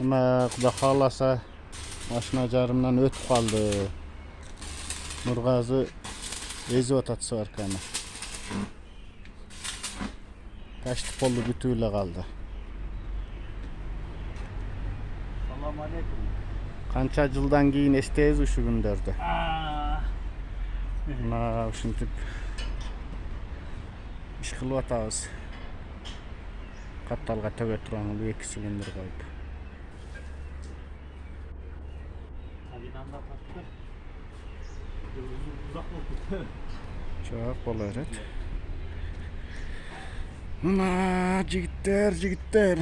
Ama Kuda kalasa maşına carımdan ötüp kaldı. Nurgazı ezi otatsı var kana. Taşlı pollu bütüyle kaldı. Selamun aleyküm. Kança yıldan giyin esteyiz uşu günlerde. Na şimdi iş kılıp atağız. Kaptalga töge turan bu 2 silindir koyup. Kabinanda taktı. Uzak oldu. Çok bol öğret. Ana cigitler.